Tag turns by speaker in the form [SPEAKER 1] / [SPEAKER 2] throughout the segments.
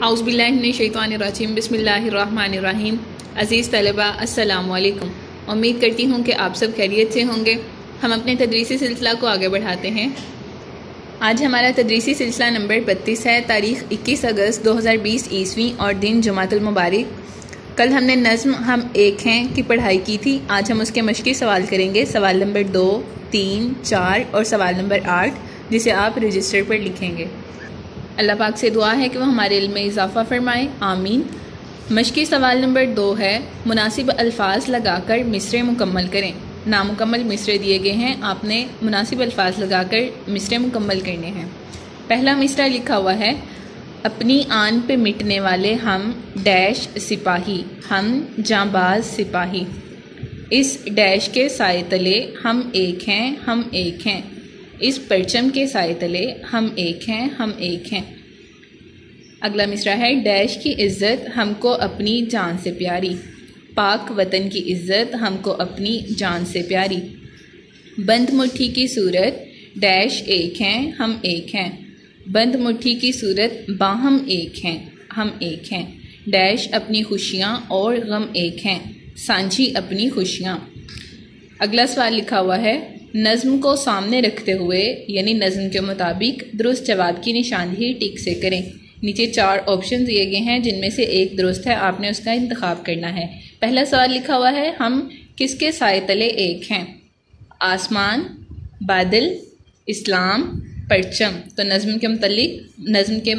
[SPEAKER 1] औज़ुबिल्लाहिमिनश्शैतानिर्रजीम बिस्मिल्लाहिर्रहमानिर्रहीम। अज़ीज़ तलबा अस्सलामु अलैकुम। उम्मीद करती हूँ कि आप सब खैरियत से होंगे। हम अपने तदरीसी सिलसिला को आगे बढ़ाते हैं। आज हमारा तदरीसी सिलसिला नंबर 32 है। तारीख़ 21 अगस्त 2020 ईस्वी और दिन जुमातुल मुबारक। कल हमने नज़्म हम एक हैं की पढ़ाई की थी। आज हम उसके मश्की सवाल करेंगे। सवाल नंबर 2, 3, 4 और सवाल नंबर 8, जिसे आप रजिस्टर पर लिखेंगे। अल्लाह पाक से दुआ है कि वो हमारे इल्म में इजाफ़ा फरमाए, आमीन। मश्की सवाल नंबर 2 है, मुनासिब अल्फाज लगाकर मिसरे मुकम्मल करें। नामुकम्मल मिसरे दिए गए हैं, आपने मुनासिब अल्फाज लगाकर मिसरे मुकम्मल करने हैं। पहला मिसरा लिखा हुआ है, अपनी आन पे मिटने वाले हम डैश सिपाही, हम जांबाज सिपाही। इस डैश के साए तले हम एक हैं, हम एक हैं। इस परचम के साए तले हम एक हैं, हम एक हैं। अगला मिसरा है, डैश की इज़्ज़त हमको अपनी जान से प्यारी, पाक वतन की इज़्ज़त हमको अपनी जान से प्यारी। बंद मुट्ठी की सूरत डैश एक हैं, हम एक हैं। बंद मुट्ठी की सूरत बाहम एक हैं, हम एक हैं। डैश अपनी खुशियाँ और गम एक हैं, सांझी अपनी खुशियाँ। अगला सवाल लिखा हुआ है, नज़्म को सामने रखते हुए यानी नज़्म के मुताबिक दुरुस्त जवाब की निशानदेही टिक से करें। नीचे 4 ऑप्शन दिए गए हैं, जिनमें से एक दुरुस्त है, आपने उसका इंतखाब करना है। पहला सवाल लिखा हुआ है, हम किसके साए तले एक हैं? आसमान, बादल, इस्लाम, परचम। तो नज़्म के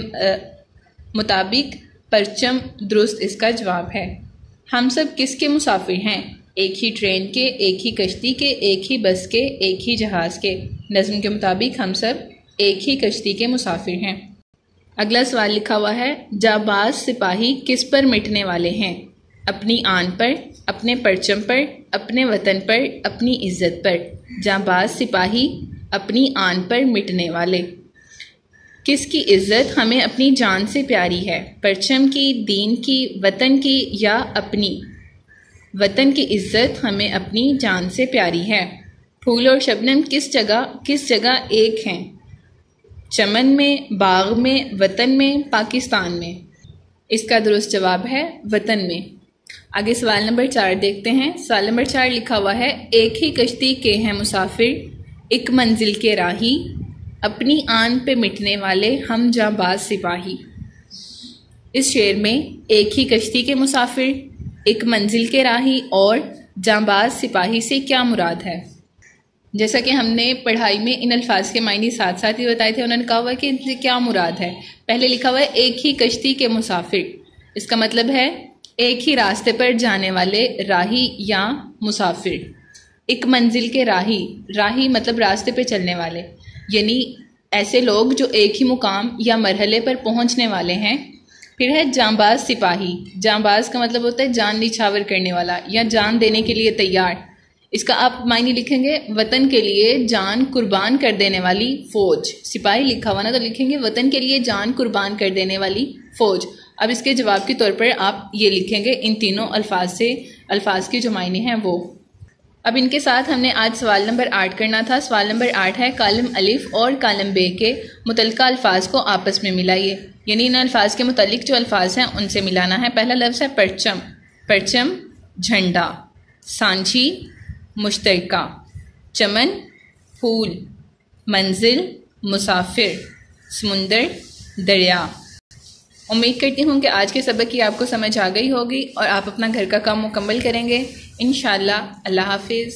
[SPEAKER 1] मुताबिक परचम दुरुस्त इसका जवाब है। हम सब किसके मुसाफिर हैं? एक ही ट्रेन के, एक ही कश्ती के, एक ही बस के, एक ही जहाज़ के। नज़्म के मुताबिक हम सब एक ही कश्ती के मुसाफिर हैं। अगला सवाल लिखा हुआ है, जाबाज सिपाही किस पर मिटने वाले हैं? अपनी आन पर, अपने परचम पर, अपने वतन पर, अपनी इज़्ज़त पर। जाबाज सिपाही अपनी आन पर मिटने वाले। किसकी इज़्ज़त हमें अपनी जान से प्यारी है? परचम की, दीन की, वतन की या अपनी? वतन की इज़्ज़त हमें अपनी जान से प्यारी है। फूल और शबनम किस जगह एक हैं? चमन में, बाग में, वतन में, पाकिस्तान में। इसका दुरुस्त जवाब है वतन में। आगे सवाल नंबर 4 देखते हैं। सवाल नंबर 4 लिखा हुआ है, एक ही कश्ती के हैं मुसाफिर, एक मंजिल के राही, अपनी आन पे मिटने वाले हम जांबाज सिपाही। इस शेर में एक ही कश्ती के मुसाफिर, एक मंजिल के राही और जांबाज सिपाही से क्या मुराद है? जैसा कि हमने पढ़ाई में इन अल्फाज के मायने साथ साथ ही बताए थे, उन्होंने कहा हुआ कि इनसे क्या मुराद है। पहले लिखा हुआ है, एक ही कश्ती के मुसाफिर। इसका मतलब है एक ही रास्ते पर जाने वाले राही या मुसाफिर। एक मंजिल के राही, राही मतलब रास्ते पे चलने वाले, यानी ऐसे लोग जो एक ही मुकाम या मरहले पर पहुंचने वाले हैं। फिर है जांबाज सिपाही। जांबाज का मतलब होता है जान निछावर करने वाला या जान देने के लिए तैयार। इसका आप मायने लिखेंगे वतन के लिए जान कुर्बान कर देने वाली फौज। सिपाही लिखा हुआ ना, तो लिखेंगे वतन के लिए जान कुर्बान कर देने वाली फौज। अब इसके जवाब के तौर पर आप ये लिखेंगे इन तीनों अल्फाज के जो मायने हैं वो। अब इनके साथ हमने आज सवाल नंबर 8 करना था। सवाल नंबर 8 है, कालम अलिफ और कालम बे के मुतल्लिका अल्फाज को आपस में मिलाइए, यानी इन अल्फाज के मुतल्लिक जो अल्फाज हैं उनसे मिलाना है। पहला लफ्ज़ है परचम। परचम झंडा, सांझी मुश्तरका, चमन फूल, मंजिल मुसाफिर, समुंदर दरिया। उम्मीद करती हूँ कि आज के सबक की आपको समझ आ गई होगी और आप अपना घर का काम मुकम्मल करेंगे इंशाअल्लाह। अल्लाह हाफिज़।